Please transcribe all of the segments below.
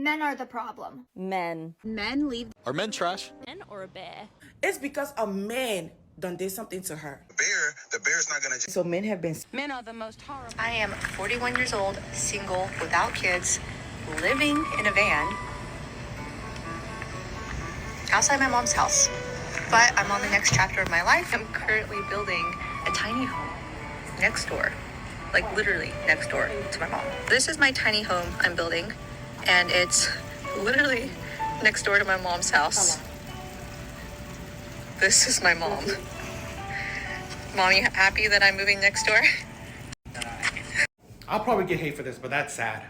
Men are the problem. Men. Men leave. Are men trash? Men or a bear? It's because a man done did something to her. The bear's not gonna. So men have been. Men are the most horrible. I am 41 years old, single, without kids, living in a van outside my mom's house. But I'm on the next chapter of my life. I'm currently building a tiny home next door, like literally next door to my mom. This is my tiny home I'm building, and it's literally next door to my mom's house. This is my mom. Mom, you happy that I'm moving next door? I'll probably get hate for this, but that's sad.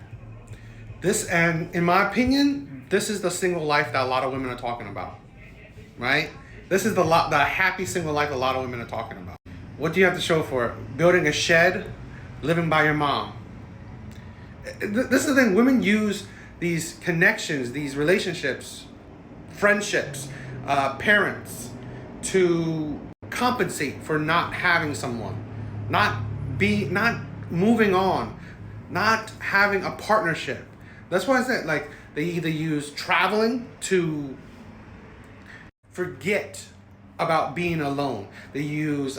This, and in my opinion, this is the single life that a lot of women are talking about, right? This is the happy single life a lot of women are talking about. What do you have to show for it? Building a shed, living by your mom. This is the thing, women use these connections, these relationships, friendships, parents, to compensate for not having someone, not moving on, not having a partnership. That's why I said, like, they either use traveling to forget about being alone. They use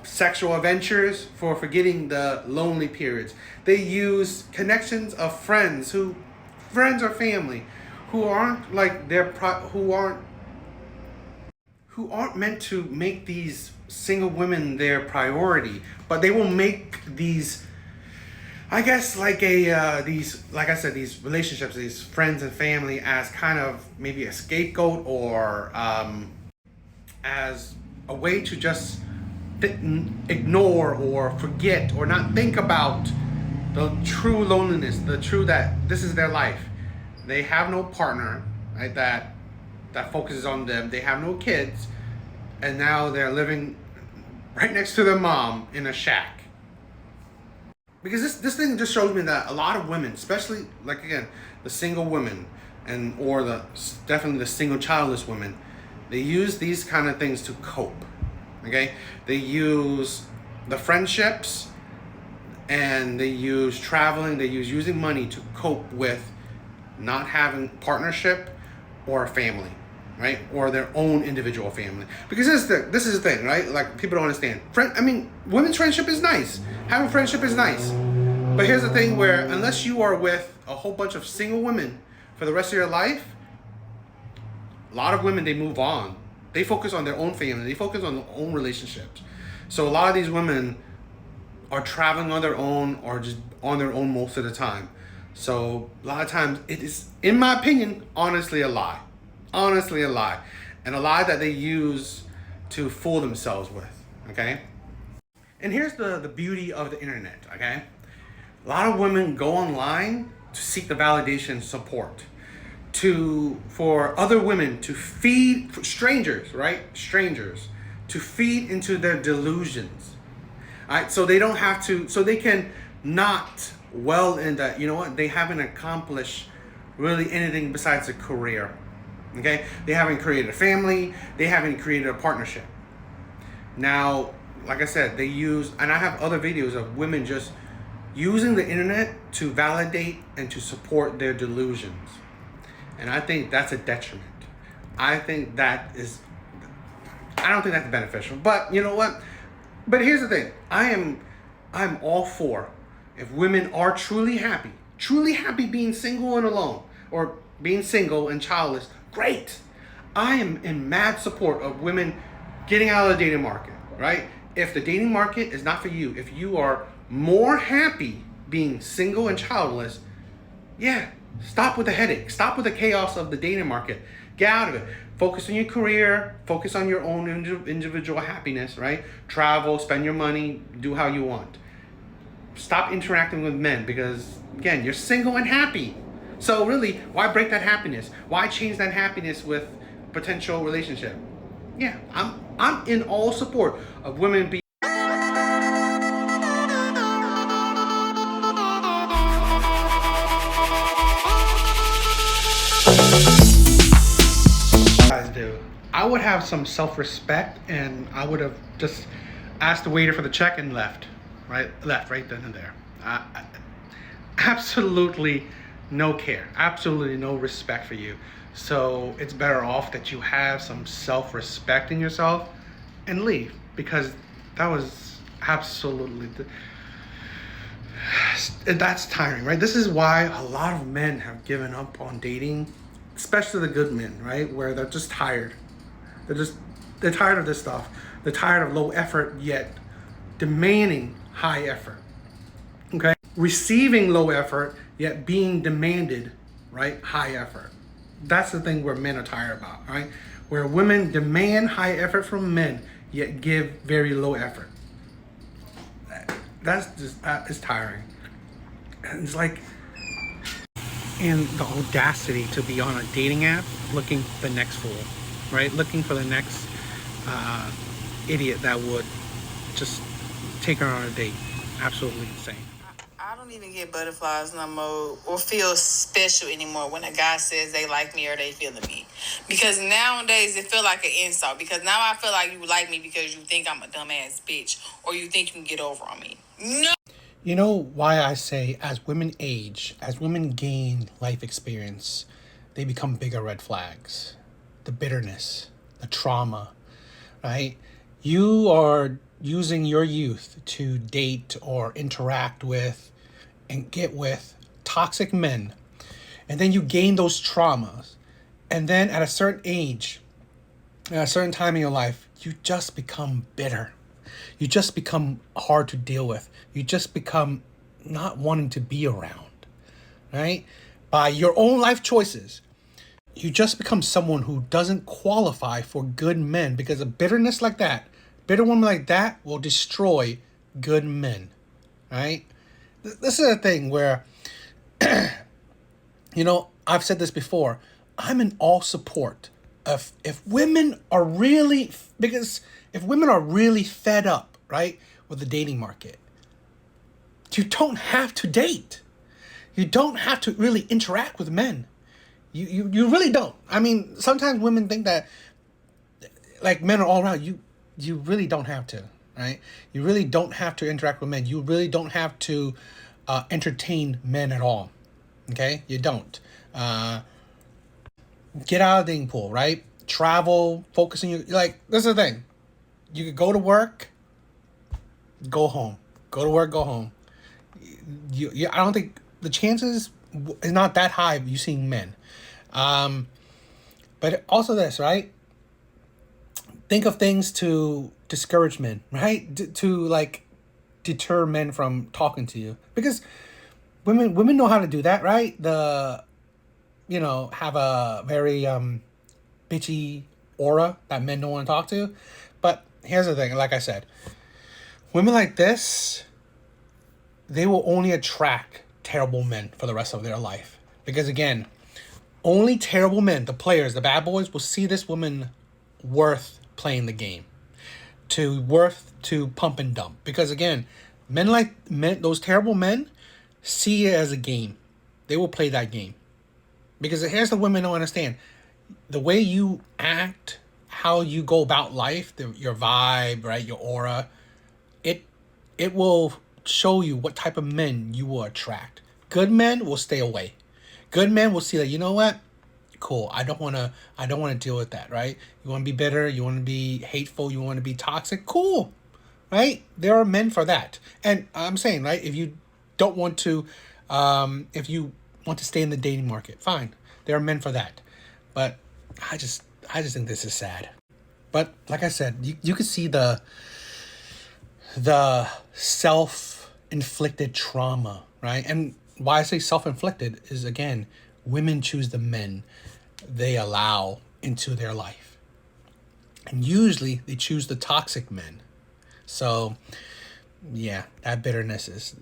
sexual adventures for forgetting the lonely periods. They use connections of friends or family who aren't like who aren't meant to make these single women their priority, but they will make these, I guess, these relationships, these friends and family, as kind of maybe a scapegoat or as a way to just ignore or forget or not think about the true loneliness, the true that this is their life. They have no partner, right? That focuses on them. They have no kids, and now they're living right next to their mom in a shack. Because this thing just shows me that a lot of women, especially like again the single women or definitely the single childless women, they use these kind of things to cope. Okay, they use the friendships and they use traveling. They use using money to cope with not having partnership or a family, right? Or their own individual family. Because this is the thing, right? Like, people don't understand. Women's friendship is nice. Having friendship is nice. But here's the thing where unless you are with a whole bunch of single women for the rest of your life, a lot of women, they move on. They focus on their own family. They focus on their own relationships. So a lot of these women are traveling on their own or just on their own most of the time. So a lot of times it is, in my opinion, honestly a lie. Honestly a lie. And a lie that they use to fool themselves with, okay? And here's the beauty of the internet, okay? A lot of women go online to seek the validation and support. For other women to feed, for strangers, right? Strangers, to feed into their delusions. All right, so they don't have to, so they can not well in that, you know what, they haven't accomplished really anything besides a career. Okay, they haven't created a family, they haven't created a partnership. Now, like I said, they use, and I have other videos of women just using the internet to validate and to support their delusions. And I think that's a detriment. I don't think that's beneficial. But you know what? But here's the thing. I'm all for, if women are truly happy being single and alone, or being single and childless, great. I am in mad support of women getting out of the dating market, right? If the dating market is not for you, if you are more happy being single and childless, yeah, stop with the headache. Stop with the chaos of the dating market. Get out of it. Focus on your career. Focus on your own individual happiness, right? Travel, spend your money, do how you want. Stop interacting with men because, again, you're single and happy. So really, why break that happiness? Why change that happiness with potential relationship? Yeah, I'm in all support of women being do. I would have some self-respect, and I would have just asked the waiter for the check and left right then and there. Absolutely no care, absolutely no respect for you. So it's better off that you have some self-respect in yourself and leave, because that was absolutely that's tiring, right? This is why a lot of men have given up on dating, especially the good men, right? Where they're just tired. They're tired of this stuff. They're tired of low effort yet demanding high effort. Okay? Receiving low effort yet being demanded, right? High effort. That's the thing where men are tired about, right? Where women demand high effort from men yet give very low effort. That is tiring. And it's like, and the audacity to be on a dating app looking for the next fool, right? Looking for the next idiot that would just take her on a date. Absolutely insane. I don't even get butterflies no more or feel special anymore when a guy says they like me or they feeling me. Because nowadays it feel like an insult. Because now I feel like you like me because you think I'm a dumbass bitch or you think you can get over on me. No. You know why I say as women age, as women gain life experience, they become bigger red flags. The bitterness, the trauma, right? You are using your youth to date or interact with and get with toxic men. And then you gain those traumas. And then at a certain age, at a certain time in your life, you just become bitter. You just become hard to deal with. You just become not wanting to be around, right? By your own life choices, you just become someone who doesn't qualify for good men, because a bitterness like that, bitter woman like that will destroy good men, right? This is a thing where, you know, I've said this before, I'm in all support of if women are really, because if women are really fed up, right, with the dating market, you don't have to date. You don't have to really interact with men. You really don't. I mean, sometimes women think that like men are all around. You really don't have to, right? You really don't have to interact with men. You really don't have to entertain men at all. Okay? You don't. Get out of the dating pool, right? Travel, focus on your, like, this is the thing. You could go to work, go home. Go to work, go home. I don't think the chances is not that high of you seeing men. But also this, right? Think of things to discourage men, right? To like deter men from talking to you, because women know how to do that, right? Have a very bitchy aura that men don't want to talk to. But here's the thing, like I said, women like this, they will only attract terrible men for the rest of their life. Because again, only terrible men, the players, the bad boys, will see this woman worth playing the game, worth to pump and dump. Because again, those terrible men see it as a game. They will play that game. Because here's the women don't understand. The way you act, how you go about life, your vibe, right, your aura, it will show you what type of men you will attract. Good men will stay away. Good men will see that, you know what? Cool. I don't want to deal with that, right? You want to be bitter, you want to be hateful, you want to be toxic. Cool. Right? There are men for that. And I'm saying, right, if you don't want to if you want to stay in the dating market, fine. There are men for that. But I just think this is sad. But like I said, you can see the self-inflicted trauma, right? And why I say self-inflicted is, again, women choose the men they allow into their life. And usually they choose the toxic men. So, yeah, that bitterness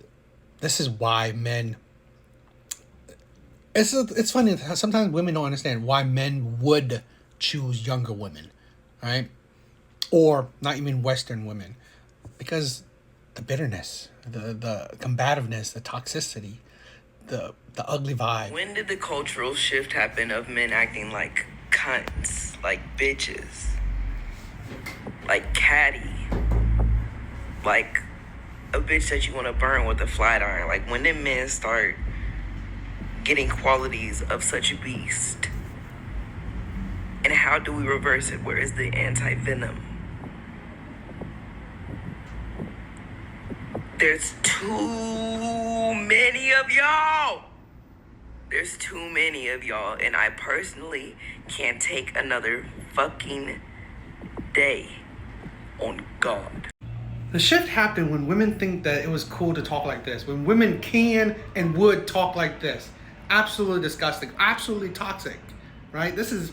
this is why men... It's funny, sometimes women don't understand why men would choose younger women, right? Or not even Western women. Because the bitterness, the combativeness, the toxicity, the ugly vibe. When did the cultural shift happen of men acting like cunts, like bitches, like catty, like a bitch that you want to burn with a flat iron? Like, when did men start getting qualities of such a beast? And how do we reverse it? Where is the anti-venom? There's too many of y'all. There's too many of y'all. And I personally can't take another fucking day on God. The shift happened when women think that it was cool to talk like this. When women can and would talk like this. Absolutely disgusting. Absolutely toxic. Right? This is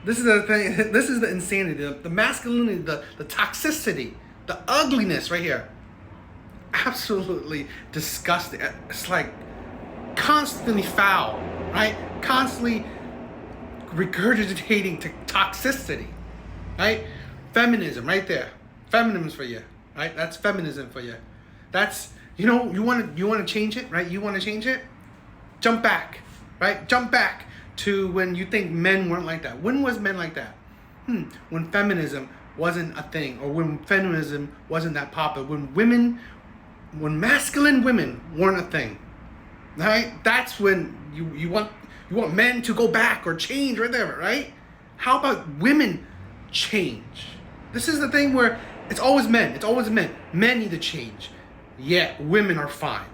the thing. This is the insanity. The masculinity, the toxicity, the ugliness right here. Absolutely disgusting. It's like constantly foul, right? Constantly regurgitating to toxicity, right? Feminism, right there. Feminism for you, right? That's feminism for you. That's, you want to change it, right? You want to change it? Jump back, right? Jump back to when you think men weren't like that. When was men like that? When feminism wasn't a thing, or when feminism wasn't that popular. When masculine women weren't a thing, right? That's when you want men to go back or change right there, right? How about women change? This is the thing where it's always men. It's always men. Men need to change. Yet women are fine.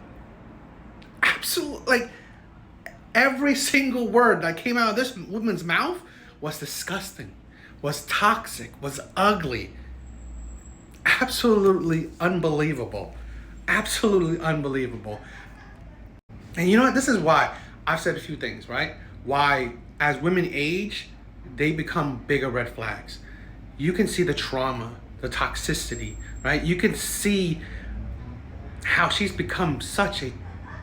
Absolutely, like every single word that came out of this woman's mouth was disgusting, was toxic, was ugly. Absolutely unbelievable. Absolutely unbelievable. And you know what? This is why I've said a few things, right? Why, as women age, they become bigger red flags. You can see the trauma, the toxicity, right? You can see how she's become such a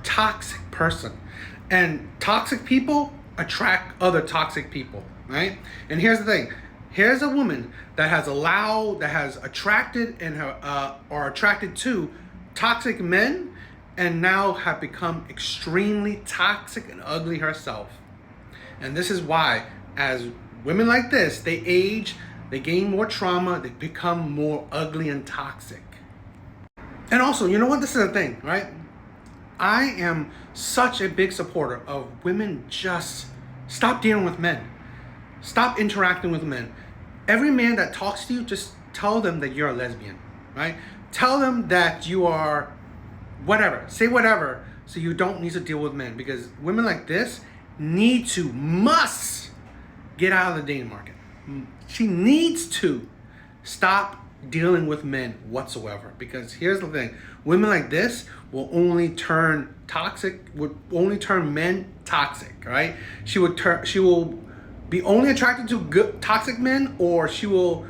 toxic person. And toxic people attract other toxic people, right? And here's the thing. Here's a woman that has attracted and are attracted to toxic men, and now have become extremely toxic and ugly herself. And this is why, as women like this, they age, they gain more trauma, they become more ugly and toxic. And also, you know what? This is the thing, right? I am such a big supporter of women just stop dealing with men. Stop interacting with men. Every man that talks to you, just tell them that you're a lesbian, right? Tell them that you are whatever. Say whatever so you don't need to deal with men, because women like this must get out of the dating market. She needs to stop dealing with men whatsoever, because here's the thing. Women like this will only turn men toxic, right? She will be only attracted to good toxic men, or she will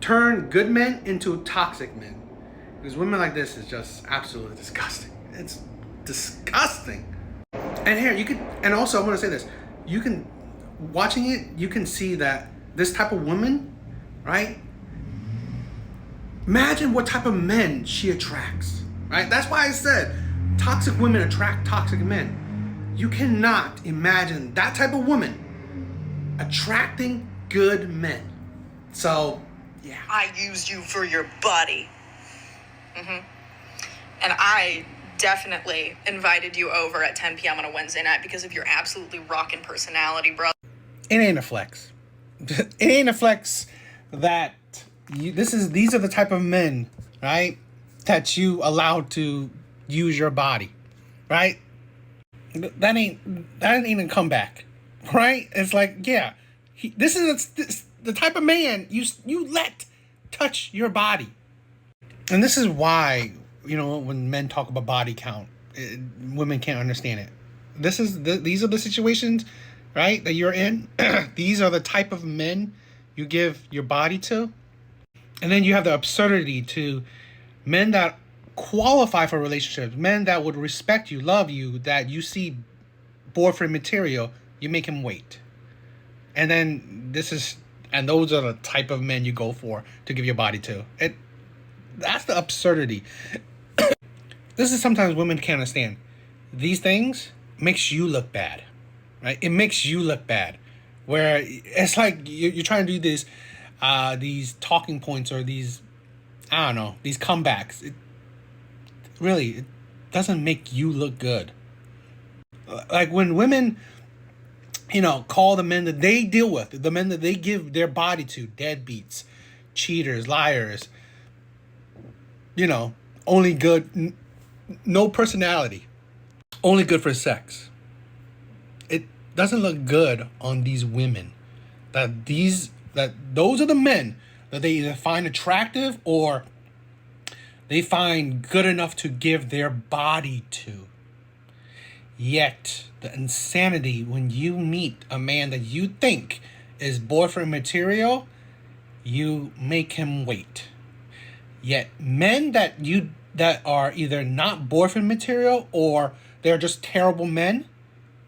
turn good men into toxic men. Because women like this is just absolutely disgusting. It's disgusting. And here and also I want to say this. Watching it, you can see that this type of woman, right? Imagine what type of men she attracts, right? That's why I said toxic women attract toxic men. You cannot imagine that type of woman attracting good men. So, yeah. I used you for your body. And I definitely invited you over at 10 p.m. on a Wednesday night because of your absolutely rockin' personality, bro. It ain't a flex. It ain't a flex that these are the type of men, right, that you allowed to use your body, right? That ain't a comeback, right? It's like, yeah, this is the type of man you let touch your body. And this is why, when men talk about body count, women can't understand it. These are the situations, right, that you're in. These are the type of men you give your body to. And then you have the absurdity to men that qualify for relationships, men that would respect you, love you, that you see boyfriend material, you make him wait. And then those are the type of men you go for to give your body to. That's the absurdity. This is sometimes women can't understand. These things makes you look bad, right? It makes you look bad. Where it's like you're trying to do these talking points or these comebacks. It doesn't make you look good. Like when women, call the men that they deal with, the men that they give their body to, deadbeats, cheaters, liars, only good, no personality, only good for sex. It doesn't look good on these women. That those are the men that they either find attractive or they find good enough to give their body to. Yet, the insanity when you meet a man that you think is boyfriend material, you make him wait. Yet, men that are either not boyfriend material or they're just terrible men,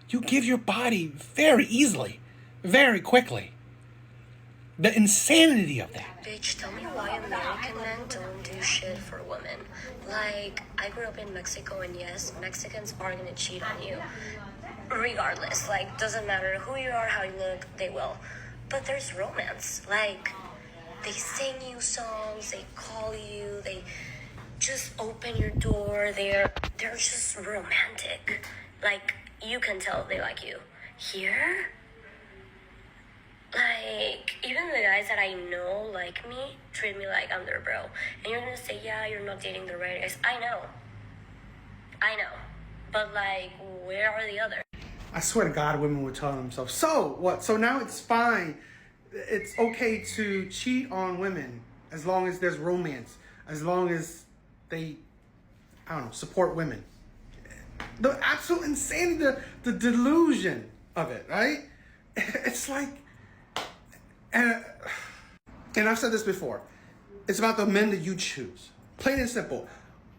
you give your body very easily, very quickly. The insanity of that. Bitch, tell me why American men don't do shit for women. Like, I grew up in Mexico, and yes, Mexicans are gonna cheat on you. Regardless, like, doesn't matter who you are, how you look, they will. But there's romance. Like, they sing you songs, they call you, they just open your door, they're just romantic. Like, you can tell they like you. Here, like, even the guys that I know like me treat me like I'm their bro. And you're gonna say, yeah, you're not dating the right guys. I know. But, like, where are the others? I swear to God, women would tell themselves, so what? So now it's fine. It's okay to cheat on women as long as there's romance, as long as they, support women. The absolute insanity, the delusion of it, right? It's like, and I've said this before, it's about the men that you choose. Plain and simple.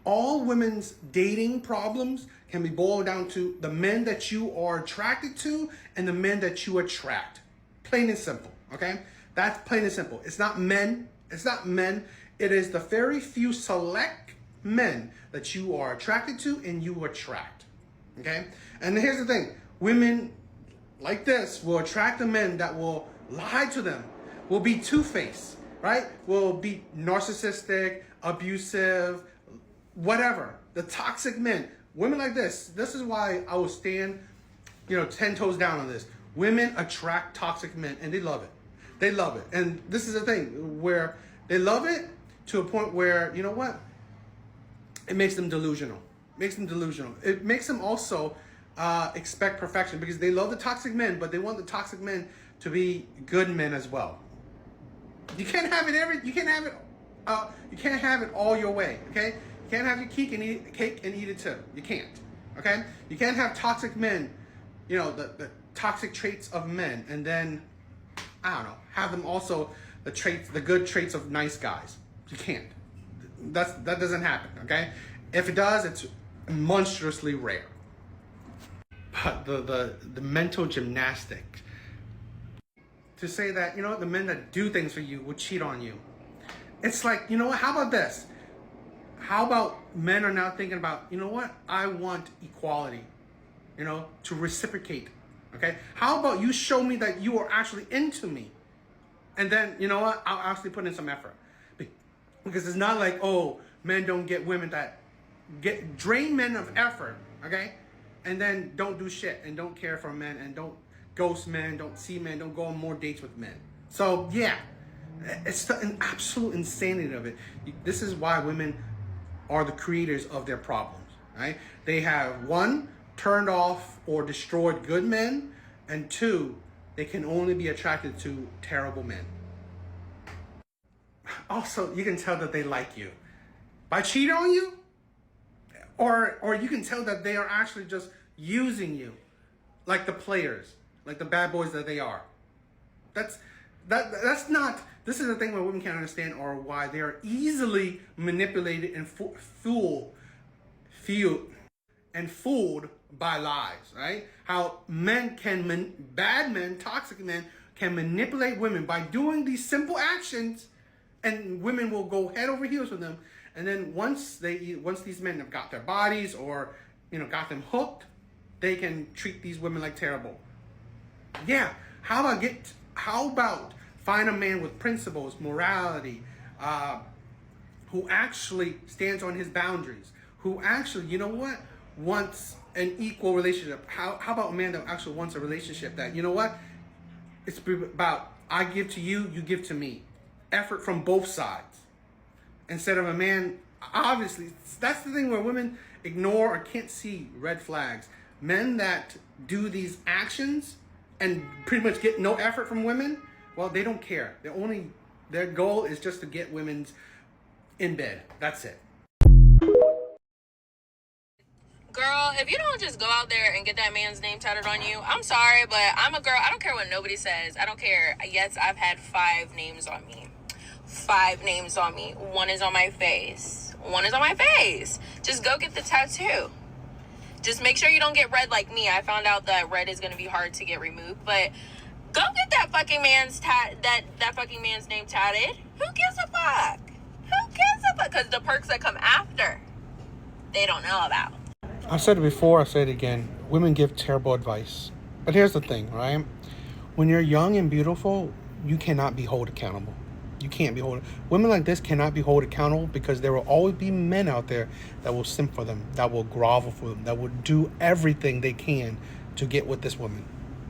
All women's dating problems can be boiled down to the men that you are attracted to and the men that you attract. Plain and simple, okay? That's plain and simple. It's not men. It is the very few select men that you are attracted to and you attract, okay? And here's the thing. Women like this will attract the men that will lie to them, will be two-faced, right? Will be narcissistic, abusive, whatever. The toxic men. Women like this is why I will stand, 10 toes down on this. Women attract toxic men and they love it. They love it. And this is the thing where they love it to a point where, you know what? It makes them delusional. It makes them also expect perfection because they love the toxic men, but they want the toxic men to be good men as well. You can't have it you can't have it all your way, okay? You can't have your cake and eat it too. You can't, okay? You can't have toxic men, the toxic traits of men, and then, have them also the good traits of nice guys. You can't. That doesn't happen, okay? If it does, it's monstrously rare. But the mental gymnastics to say that, the men that do things for you will cheat on you. It's like, how about this? How about men are now thinking about, I want equality, to reciprocate, okay? How about you show me that you are actually into me? And then, I'll actually put in some effort. Because it's not like, men don't get women that drain men of effort, okay? And then don't do shit and don't care for men and don't ghost men, don't see men, don't go on more dates with men. So, yeah, it's the absolute insanity of it. This is why women are the creators of their problems, right? They have, one, turned off or destroyed good men, and two, they can only be attracted to terrible men. Also, you can tell that they like you by cheating on you, or you can tell that they are actually just using you like the players, like the bad boys that they are. That's not. This is the thing where women can't understand, or why they are easily manipulated and fooled by lies. Right? How bad men, toxic men, can manipulate women by doing these simple actions, and women will go head over heels with them. And then once these men have got their bodies or got them hooked, they can treat these women like terrible. Yeah. How about find a man with principles, morality, who actually stands on his boundaries, who actually, wants an equal relationship. How about a man that actually wants a relationship that, you know what? It's about I give to you, you give to me. Effort from both sides. Instead of a man, obviously, that's the thing where women ignore or can't see red flags. Men that do these actions and pretty much get no effort from women, well, they don't care. Their goal is just to get women's in bed. That's it. Girl, if you don't just go out there and get that man's name tatted on you, I'm sorry, but I'm a girl. I don't care what nobody says. I don't care. Yes, I've had 5 names on me. 5 names on me. One is on my face. One is on my face. Just go get the tattoo. Just make sure you don't get red like me. I found out that red is going to be hard to get removed, but go get that fucking man's that fucking man's name tatted. Who gives a fuck? Who gives a fuck? Because the perks that come after, they don't know about. I've said it before, I'll say it again. Women give terrible advice. But here's the thing, right? When you're young and beautiful, you cannot be held accountable. You can't be held. Women like this cannot be held accountable because there will always be men out there that will simp for them, that will grovel for them, that will do everything they can to get with this woman.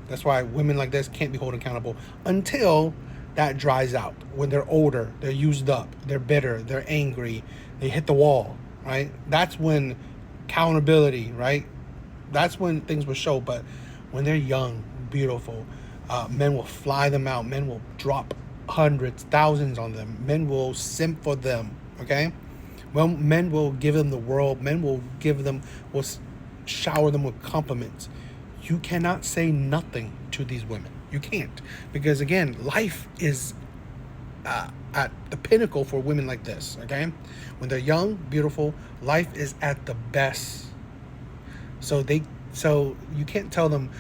That's why women like this can't be held accountable until that dries out. When they're older, they're used up, they're bitter, they're angry, they hit the wall, right? That's when accountability, right? That's when things will show. But when they're young, beautiful, men will fly them out. Men will drop hundreds, thousands on them. Men will simp for them, okay? Well, men will give them the world. Men will shower them with compliments. You cannot say nothing to these women. You can't. Because, again, life is at the pinnacle for women like this, okay? When they're young, beautiful, life is at the best. So you can't tell them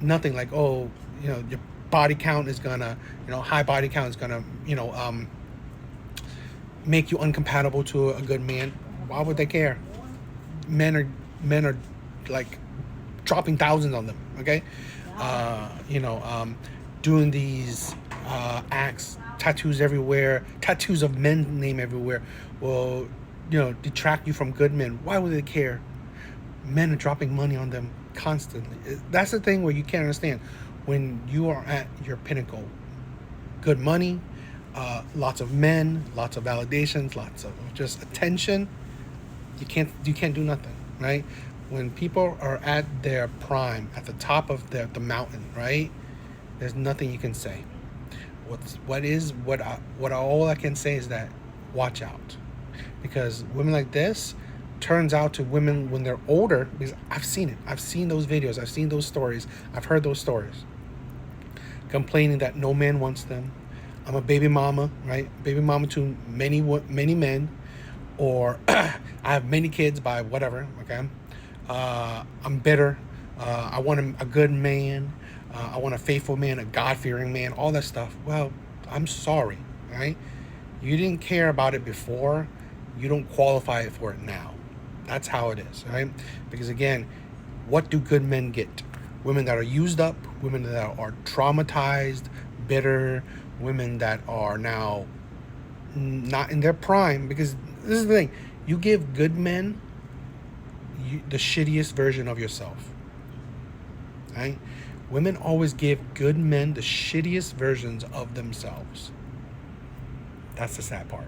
nothing like, oh, your body count is gonna, high body count is gonna, make you uncompatible to a good man. Why would they care? Men are like dropping thousands on them, okay? Doing these acts, tattoos everywhere, tattoos of men's name everywhere will, detract you from good men. Why would they care? Men are dropping money on them constantly. That's the thing where you can't understand. When you are at your pinnacle, good money, lots of men, lots of validations, lots of just attention, you can't do nothing, right? When people are at their prime, at the top of the mountain, right? There's nothing you can say. All I can say is that watch out, because women like this turns out to women when they're older, because I've seen it. I've seen those videos. I've seen those stories. I've heard those stories. Complaining that no man wants them. I'm a baby mama, right? Baby mama to many men, or I have many kids by whatever, okay? I'm bitter. I want a good man. I want a faithful man, a God-fearing man, all that stuff. Well, I'm sorry, right? You didn't care about it before. You don't qualify for it now. That's how it is, right? Because again, what do good men get? Women that are used up, women that are traumatized, bitter, women that are now not in their prime. Because this is the thing, you give good men the shittiest version of yourself, right? Women always give good men the shittiest versions of themselves. That's the sad part.